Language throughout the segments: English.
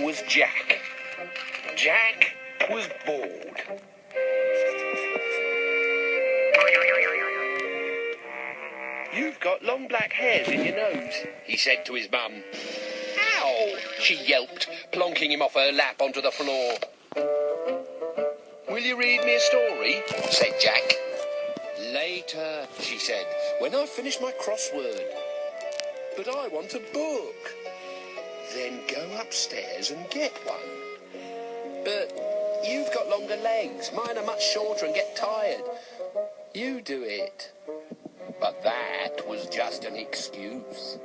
was Jack. Jack was bored. "You've got long black hairs in your nose," he said to his mum. "Ow!" she yelped, plonking him off her lap onto the floor. "Will you read me a story?" said Jack. "Later," she said, "when I've finished my crossword. But I want a book." "Then go upstairs and get one." "But you've got longer legs. Mine are much shorter and get tired. You do it." But that was just an excuse.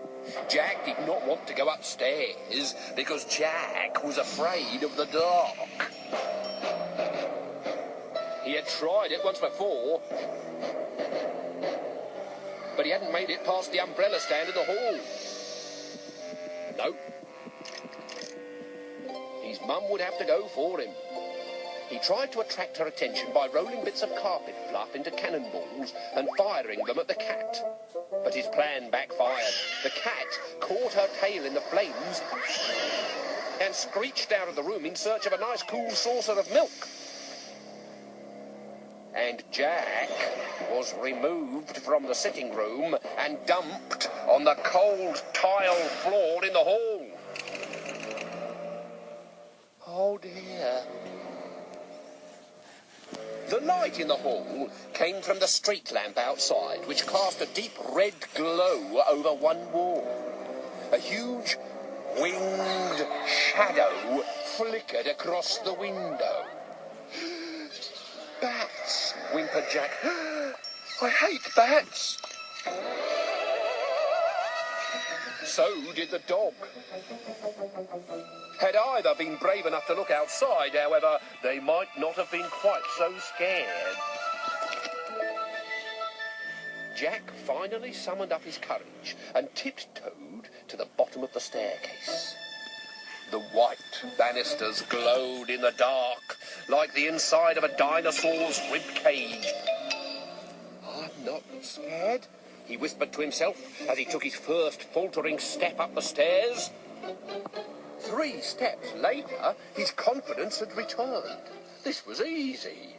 Jack did not want to go upstairs because Jack was afraid of the dark. He had tried it once before, but he hadn't made it past the umbrella stand in the hall. No. His mum would have to go for him. He tried to attract her attention by rolling bits of carpet fluff into cannonballs and firing them at the cat. But his plan backfired. The cat caught her tail in the flames and screeched out of the room in search of a nice cool saucer of milk. And Jack was removed from the sitting room and dumped on the cold tile floor in the hall. Oh dear. The light in the hall came from the street lamp outside, which cast a deep red glow over one wall. A huge winged shadow flickered across the window. "Bats," whimpered Jack. "I hate bats." So did the dog. Had either been brave enough to look outside, however, they might not have been quite so scared. Jack finally summoned up his courage and tiptoed to the bottom of the staircase. The white banisters glowed in the dark, like the inside of a dinosaur's rib cage. "I'm not scared," he whispered to himself as he took his first faltering step up the stairs. 3 steps later, his confidence had returned. This was easy.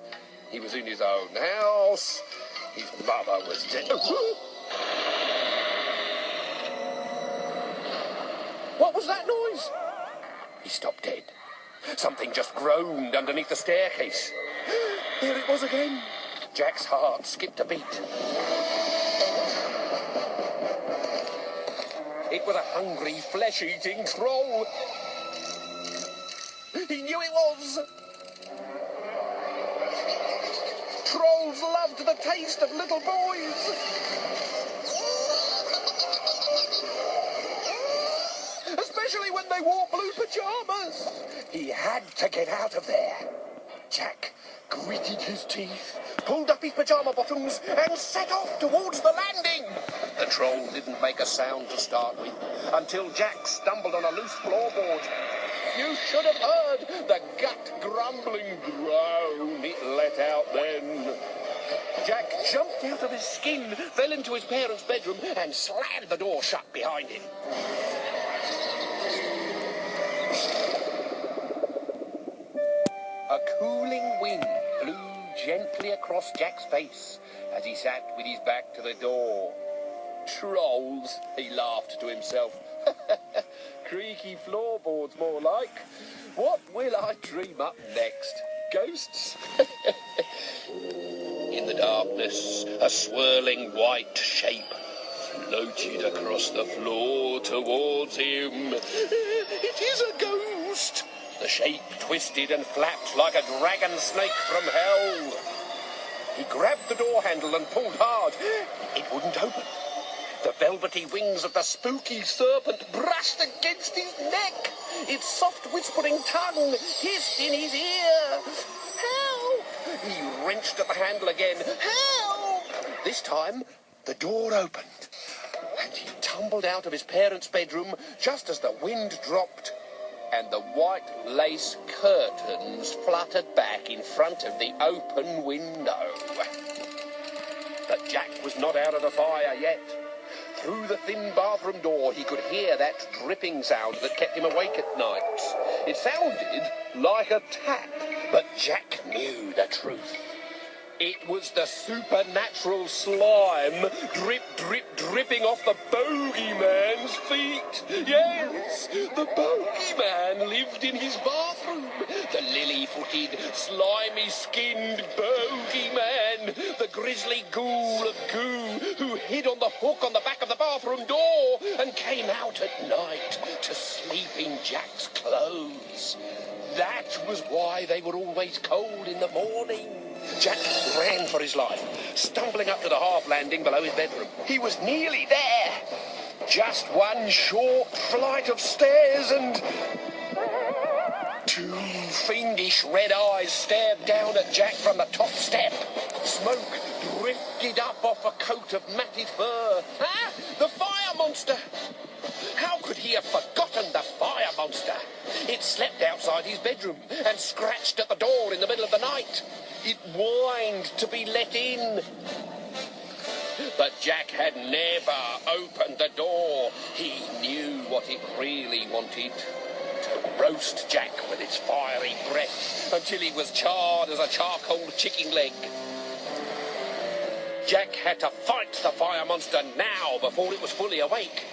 He was in his own house. His mother was dead. What was that noise? He stopped dead. Something just groaned underneath the staircase. There it was again. Jack's heart skipped a beat. It was a hungry, flesh-eating troll. He knew it was. Trolls loved the taste of little boys. Especially when they wore blue pajamas. He had to get out of there. Jack gritted his teeth, pulled up his pajama bottoms, and set off towards the landing. The troll didn't make a sound to start with, until Jack stumbled on a loose floorboard. You should have heard the gut-grumbling groan it let out then. Jack jumped out of his skin, fell into his parents' bedroom, and slammed the door shut behind him. A cooling wind blew gently across Jack's face as he sat with his back to the door. Trolls, he laughed to himself. Creaky floorboards, more like. What will I dream up next? Ghosts? In the darkness, a swirling white shape floated across the floor towards him. It is a ghost! The shape twisted and flapped like a dragon snake from hell. He grabbed the door handle and pulled hard. It wouldn't open. The velvety wings of the spooky serpent brushed against his neck. Its soft whispering tongue hissed in his ear. Help! He wrenched at the handle again. Help! This time, the door opened, and he tumbled out of his parents' bedroom just as the wind dropped, and the white lace curtains fluttered back in front of the open window. But Jack was not out of the fire yet. through the thin bathroom door he could hear that dripping sound that kept him awake at night. It sounded like a tap, but Jack knew the truth. It was the supernatural slime, drip, drip, dripping off the bogeyman's feet. Yes, the bogeyman lived in his bathroom. The lily-footed, slimy-skinned bogeyman. The grisly ghoul of goo who hid on the hook on the back of the bathroom door and came out at night to sleep in Jack's clothes. That was why they were always cold in the morning. Jack ran for his life, stumbling up to the half landing below his bedroom. He was nearly there. Just one short flight of stairs and... two fiendish red eyes stared down at Jack from the top step. Smoke drifted up off a coat of matted fur. Ah, the fire monster! How could he have forgotten the fire monster? It slept outside his bedroom and scratched at the door in the middle of the night. It whined to be let in. But Jack had never opened the door. He knew what it really wanted. To roast Jack with its fiery breath until he was charred as a charcoal chicken leg. Jack had to fight the fire monster now before it was fully awake.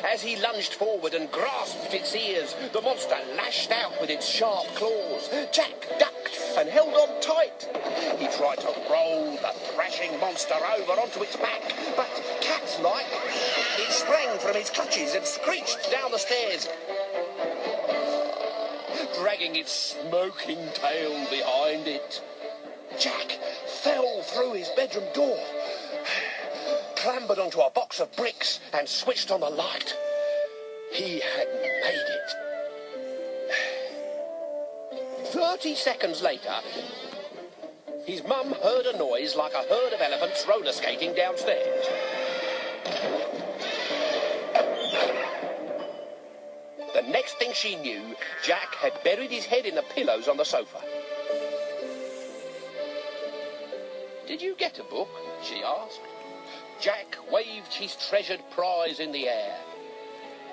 As he lunged forward and grasped its ears, the monster lashed out with its sharp claws. Jack ducked and held on tight. He tried to roll the thrashing monster over onto its back, but cat-like, it sprang from his clutches and screeched down the stairs, dragging its smoking tail behind it. Jack fell through his bedroom door, clambered onto a box of bricks and switched on the light. He had made it. 30 seconds later, his mum heard a noise like a herd of elephants roller skating downstairs. The next thing she knew, Jack had buried his head in the pillows on the sofa. "Did you get a book?" she asked. Jack waved his treasured prize in the air.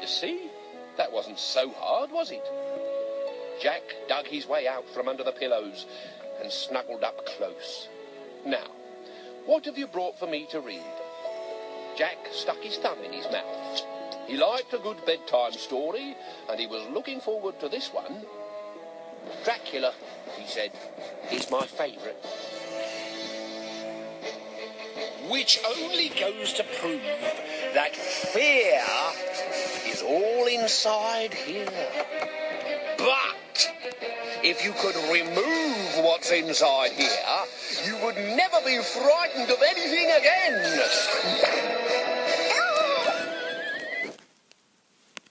You see, that wasn't so hard, was it? Jack dug his way out from under the pillows and snuggled up close. "Now, what have you brought for me to read?" Jack stuck his thumb in his mouth. He liked a good bedtime story, and he was looking forward to this one. "Dracula," he said, "is my favourite." Which only goes to prove that fear is all inside here. But if you could remove what's inside here, you would never be frightened of anything again.